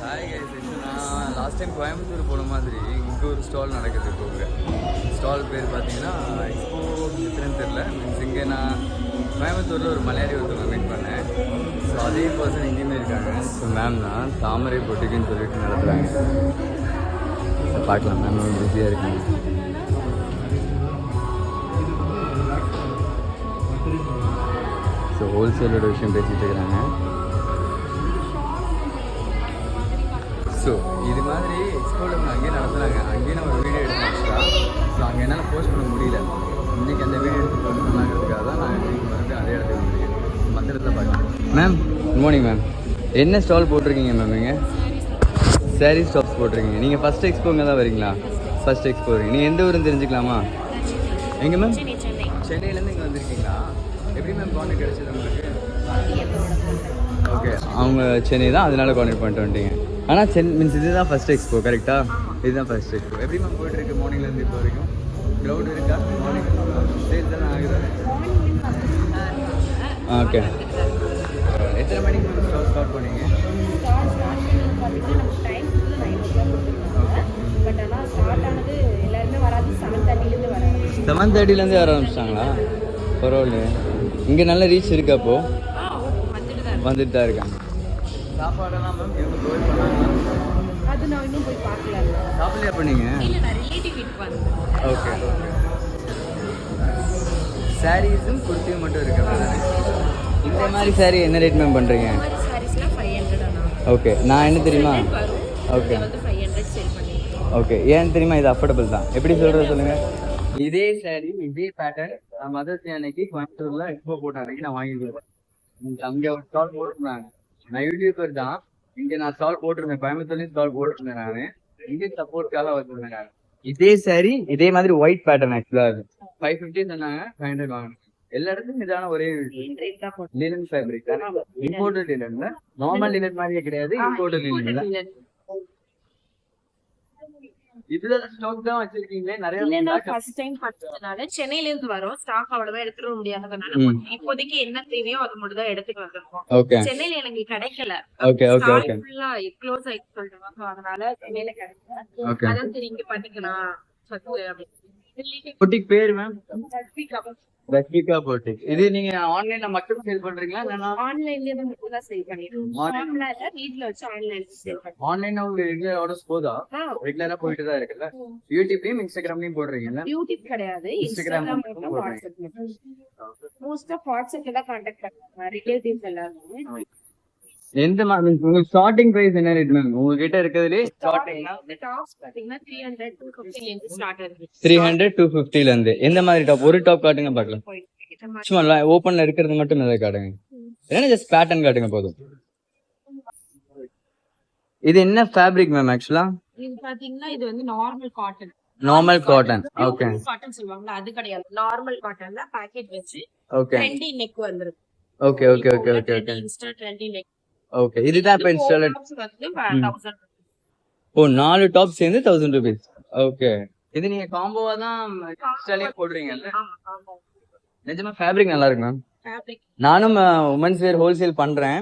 Hi guys, நான் last time Coimbatore போன மாதிரி இங்கே ஒரு ஸ்டால் நடக்குது. இப்போ இங்கே ஸ்டால் பேர் பார்த்தீங்கன்னா எக்ஸ்போ எத்தனைன்னு தெரில. மீன்ஸ் இங்கே நான் கோயம்புத்தூரில் ஒரு மலையாளி ஒருத்தவங்க மீட் பண்ணேன். ஸோ அதே பர்சன் எங்கேயுமே இருக்காங்க. ஸோ மேம் தான் தாமரை பொட்டிக்குன்னு சொல்லிட்டு நடத்துகிறாங்க. ஸோ பார்க்கலாம், மேம் பிஸியாக இருக்காங்க. ஸோ ஹோல்சேலோட விஷயம் பேசிகிட்டு இருக்கிறாங்க. ஸோ இது மாதிரி எக்ஸ்போர்ட் அங்கேயே நடத்துகிறாங்க. அங்கேயே நான் ஒரு வீடியோ எடுத்து வச்சுட்டா. ஸோ அங்கே என்னால் போஸ்ட் பண்ண முடியல. இன்றைக்கி அந்த வீடியோ எடுத்து போஸ்ட் பண்ணாங்கிறதுக்காக தான் நான் இன்றைக்கி மறுபடியும் அதே இடத்துக்கு முடியும் மற்ற இடத்துல பார்க்கலாம். Ma'am good morning ma'am. என்ன ஸ்டால் போட்டிருக்கீங்க மேம்? நீங்கள் சாரீ ஸ்டாப்ஸ் போட்டிருக்கீங்க. நீங்கள் ஃபஸ்ட் எக்ஸ்போங்க தான் வரீங்களா? ஃபஸ்ட் எக்ஸ்போ வரீங்க. நீங்கள் எந்த ஊருன்னு தெரிஞ்சுக்கலாமா? எங்கே மேம்? சென்னையிலேருந்து இங்கே வந்திருக்கீங்களா? எப்படி மேம் கான்டாக்ட் கிடச்சது உங்களுக்கு? ஓகே, அவங்க சென்னை தான், அதனால கான்டாக்ட் பண்ணிட்டு வந்துட்டீங்க. ஆனால் மீன்ஸ் இதுதான் ஃபஸ்ட் எக்ஸ்போ கரெக்டாக? இதுதான் ஃபஸ்ட் எக்ஸ்போ. எப்படி மேம் போய்ட்டுருக்கு மார்னிங்லேருந்து இப்போ வரைக்கும்? க்ரௌட் இருக்கா? மார்னிங் சேல்ஸ் தானே ஆகுது? ஓகே, எத்தனை மணிக்கு ஸ்டார்ட் பண்ணீங்க? 7:30 வர ஆரம்பிச்சிட்டாங்களா? பரவாயில்ல. இங்கே நல்ல ரீச் இருக்கு. அப்போ வந்துட்டு தான் இருக்காங்க. சாப்பாடெல்லாம் மேம் இவங்க ப்ரொவைட் பண்ணாங்களா? அது நான் இன்னும் போய் பார்க்கல. சாப்பிடலையா பண்ணீங்க? இல்லை, நான் ரிலேட்டிவ் வீட்டுக்கு வந்தேன். ஓகே, சாரீஸும் குர்த்தியும் மட்டும் இருக்கு. இந்த மாதிரி சாரீ என்ன ரேட் மேம் பண்ணுறீங்க? ஓகே, நான் என்ன தெரியுமா? ஓகே ஓகே, ஏன் தெரியுமா? இது அஃபோர்டபுள் தான். எப்படி சொல்கிறது சொல்லுங்கள். இதே சாரீ இதே பேட்டர்ன் நான் மதர்ஸ் அன்னைக்கு கோயம்புத்தூரில் எக்ஸ்போ போட்ட அன்னைக்கு நான் வாங்கிக்கிறேன். அங்கே ஒரு ஸ்டால் போட்டுருந்தாங்க. நான் யூடியூபர் தான். இங்கே நான் ஸ்டால் போட்டிருந்தேன். கோயம்புத்தூர்லேயும் ஸ்டால் போட்டிருந்தேன். நான் இங்கே சப்போர்ட்காக வச்சுருந்தேன். நான் இதே சாரீ இதே மாதிரி ஒயிட் பேட்டர்ன் ஆக்சுவலாக அது 550 சொன்னாங்க. 500 வாங்கினேன். எல்லா இடத்துலையும் இதான ஒரே லினன் ஃபேப்ரிக் தானே. இம்போர்ட்டட் லினன்ல, நார்மல் லினன் மாதிரியே கிடையாது. இம்போர்ட்டட் லினன் இதுல ஸ்டாக் தான் வச்சிருக்கீங்களே நிறைய? இல்ல, ஃபர்ஸ்ட் டைம் பார்த்ததுனால சென்னையில இருந்து வரோம். ஸ்டாக் அவ்வளவா எடுத்துற முடியாதனால இப்போதைக்கு என்ன தேவையோ அது மட்டும் தான் எடுத்துட்டு வந்திருக்கோம். ஓகே, சென்னையில எனக்கு கிடைக்கல. ஓகே ஓகே ஓகே, ஃபுல்லா க்ளோஸ் ஆயிட்டு சொல்றாங்க. அதனால சென்னையில கிடைக்கல. அதான் சரி இங்க பண்ணிக்கலாம் அப்படி. புட்டிக் பேர் மேம்? ரஷ்மிகா புட்டிக். இது நீங்க ஆன்லைன்ல மட்டும் சேல் பண்றீங்களா? இல்லனா ஆன்லைன்ல மட்டும் தான் சேல் பண்ணிருக்கோம். ஆன்லைன்ல வீட்ல வச்சு ஆன்லைன்ல சேல் பண்றோம். ஆன்லைன்ல உங்களுக்கு ரெகுலர் ஆர்டர்ஸ் போதா? ரெகுலரா போயிட்டு தான் இருக்குல்ல. யூடியூப்லயும் இன்ஸ்டாகிராம்லயும் போடுறீங்கல்ல? யூடியூப் கிடையாது, இன்ஸ்டாகிராம் மற்றும் வாட்ஸ்அப். மோஸ்ட் ஆஃப் வாட்ஸ்அப்ல தான் கான்டாக்ட் பண்றாங்க ரிலேட்டிவ்ஸ் எல்லாரும். எந்த மாதிரி உங்களுக்கு ஸ்டார்டிங் பிரைஸ் என்ன ரேட் மேம் உங்ககிட்ட இருக்குதுல? ஸ்டார்டிங்னா டாப்ஸ் பாத்தீங்கன்னா 300 250 ல இருந்து ஸ்டார்ட் ஆகுது. 300 250 ல இருந்து. எந்த மாதிரி டாப்? ஒரு டாப் காட்டுங்க பார்க்கலாம். சும்மா ஓபன்ல இருக்கிறது மட்டும் நல்லா காட்டுங்க. ஏன்னா ஜஸ்ட் பேட்டர்ன் காட்டுங்க போதும். இது என்ன ஃபேப்ரிக் மேம் ஆக்சுவலா? இது பாத்தீங்கன்னா இது வந்து normal cotton. Normal cotton. Okay, cotton சொல்வாங்க அது கிடையாது. நார்மல் காட்டன்ல பாக்கெட் வச்சு ஓகே ட்ரெண்டி நெக் வந்திருக்கு. Okay okay okay okay okay, Insta trendy neck. Okay, இதுதான் இப்ப இன்ஸ்டால். ஓ, 4 டாப் சேர்ந்து 1000 ரூபீஸ். ஓகே, இது நீங்க காம்போவா தான் இன்ஸ்டாலே போடுறீங்கல்ல? நிஜமா ஃபேப்ரிக் நல்லா இருக்கு மேம். நானும் உமன்ஸ் வேர் ஹோல்சேல் பண்றேன்.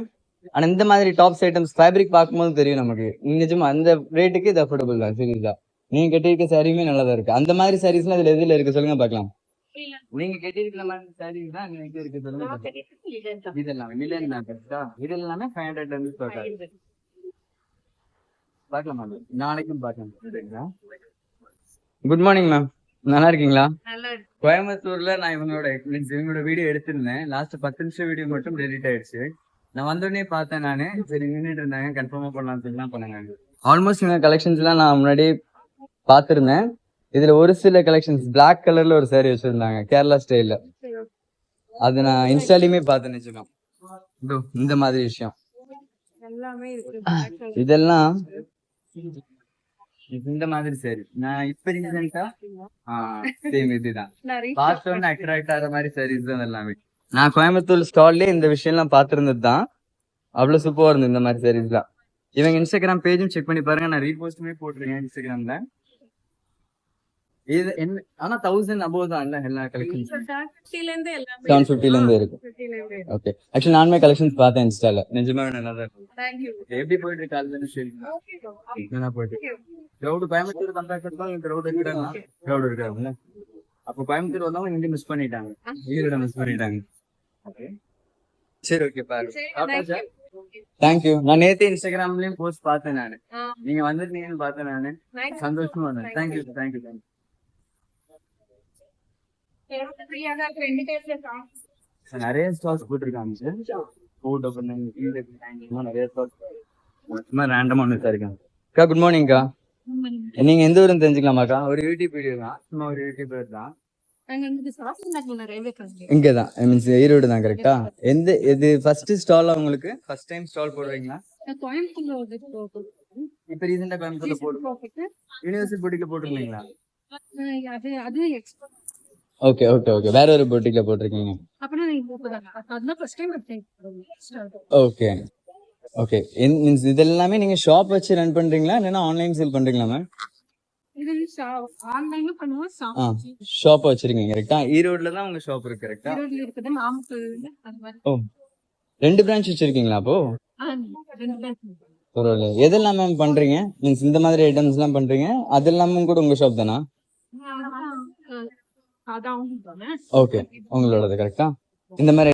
ஆனா இந்த மாதிரி டாப்ஸ் ஐட்டம்ஸ் ஃபேப்ரிக் பார்க்கும்போது தெரியும் நமக்கு. நிஜமா அந்த ரேட்டுக்கு இது அஃபோர்டபுள் தான். சீரியஸா நீங்க கட்டியிருக்க சாரியுமே நல்லா தான் இருக்கு. அந்த மாதிரி சாரீஸ்லாம் இதுல எதுல இருக்கு சொல்லுங்க பார்க்கலாம். நீங்க கட்டியிருக்கிற மாதிரி சாரீஸ் தான் எங்க இருக்கு சொல்லுங்க. இதெல்லாம் மில்லியன் தான் கரெக்டா? இது எல்லாமே 500 ல இருந்து ஸ்டார்ட் ஆகுது. பார்க்கலாம் மேம், நாளைக்கும் பார்க்கலாம். குட் மார்னிங் மேம், நல்லா இருக்கீங்களா? கோயம்புத்தூர்ல நான் இவங்களோட வீடியோ எடுத்திருந்தேன். லாஸ்ட் 10 நிமிஷம் வீடியோ மட்டும் டெலிட் ஆயிடுச்சு. நான் வந்தோடனே பார்த்தேன். நானு சரி நின்றுட்டு இருந்தாங்க, கன்ஃபார்மா பண்ணலாம் பண்ணாங்க. ஆல்மோஸ்ட் இந்த கலெக்ஷன்ஸ் எல்லாம் நான் முன்னாடி பார்த்திருந்தேன். இதுல ஒரு சில கலெக்ஷன்ஸ் பிளாக் கலர்ல ஒரு சாரி வச்சிருந்தாங்க கேரளா ஸ்டைல்ல. அது நான் இன்ஸ்டாலையுமே பார்த்தேன். நிஜமா இந்த மாதிரி விஷயம் இதெல்லாம் இந்த மாதிரி சாரி நான் இப்ப ரீசெண்டா சேம் இதுதான் பார்த்தோன்னு அட்ராக்ட் ஆகிற மாதிரி சாரீஸ் தான் எல்லாமே. நான் கோயம்புத்தூர் ஸ்டால்லே இந்த விஷயம் எல்லாம் பார்த்திருந்தது தான். அவ்வளவு சூப்பரா இருந்தது இந்த மாதிரி சாரீஸ் தான். இவங்க இன்ஸ்டாகிராம் பேஜும் செக் பண்ணி பாருங்க. நான் ரீபோஸ்டுமே போட்டிருக்கேன் இன்ஸ்டாகிராம்ல. இது என்ன ஆனா 1000 above தான் இல்ல எல்லா கலெக்ஷன்ஸ் 750 ல இருந்து எல்லாமே 750 ல இருந்து இருக்கு. 750 ல இருந்து ஓகே ஆக்சுவலி நானுமே கலெக்ஷன்ஸ் பார்த்தேன் இன்ஸ்டால, நிஜமாவே நல்லா தான் இருக்கு. Thank you. எப்படி போயிட்டு இருக்கு அதுன்னு சொல்லி Okay, bro. நல்லா போயிட்டு கிரௌட் கோயம்புத்தூர் கம்பேர் பண்ணா கிரௌட் இருக்காங்க, கிரௌட் இருக்காங்கல்ல. அப்போ கோயம்புத்தூர் வந்தவங்க இங்க மிஸ் பண்ணிட்டாங்க, ஈரோட மிஸ் பண்ணிட்டாங்க. ஓகே சரி ஓகே பாரு. சரி, thank you. Thank you. நான் நேத்து இன்ஸ்டாகிராம்லயும் போஸ்ட் பார்த்தேன் நானு, ஆ, நீங்க வந்துட்டீங்கன்னு பார்த்தேன் நானு, nice. சந்தோஷமா இருந்தேன். Thank thank you thank you. எனக்கு free ஆ தான் இருக்கு. 2 days தான். நிறைய ஸ்டால்ஸ் போட்டிருக்காங்க சார், ஃபுட் அப்புறம் நிறைய ஸ்டால்ஸ் சும்மா ரேண்டமா ஒன்று இருக்காங்க. அக்கா குட் மார்னிங்க்கா. நீங்க எந்த ஊருன்னு தெரிஞ்சுக்கலாமாக்கா? ஒரு யூடியூப் வீடியோ தான், சும்மா ஒரு யூடியூபர் தான். நாங்க வந்து சாப்பிட்டு ரயில்வே கிராஸ் இங்கதான் மீன்ஸ் ஈரோடு தான் கரெக்டா? எந்த இது ஃபர்ஸ்ட் ஸ்டால் உங்களுக்கு? ஃபர்ஸ்ட் டைம் ஸ்டால் போடுறீங்களா? கோயம்புத்தூர்ல வந்து இப்ப ரீசெண்டா கோயம்புத்தூர்ல போட்டு யூனிவர்சிட்டி போட்டிக்கு போட்டுருந்தீங்களா? அது எக்ஸ்போர்ட். ஓகே ஓகே ஓகே, வேற ஒரு போட்டிக்ல போட்டிருக்கீங்க. அப்படின்னா நீங்க போகுதாங்க அதுதான் first time okay okay. Means இது எல்லாமே நீங்க ஷாப் வச்சு ரன் பண்றீங்களா இல்லைன்னா ஆன்லைன் சேல் பண்றீங்களா மேம்? இது ஆன்லைன்ல பண்ணுவோம். ஷாப் வச்சிருக்கீங்க கரெக்டா? ஈரோட்ல தான் உங்க ஷாப் இருக்கு கரெக்டா? ஈரோட்ல இருக்குது, நாமக்கல்ல அது மாதிரி. ஓ 2 பிரான்ச் வச்சிருக்கீங்களா அப்போ? ரெண்டு பேர் பரவாயில்ல. எதெல்லாம் மேம் பண்றீங்க? மீன்ஸ் இந்த மாதிரி ஐட்டம்ஸ் எல்லாம் பண்றீங்க, அது எல்லாமும் கூட உங்க ஷாப் தானா? அதான் ஓகே உங்களோடது கரெக்டா? இந்த மாதிரி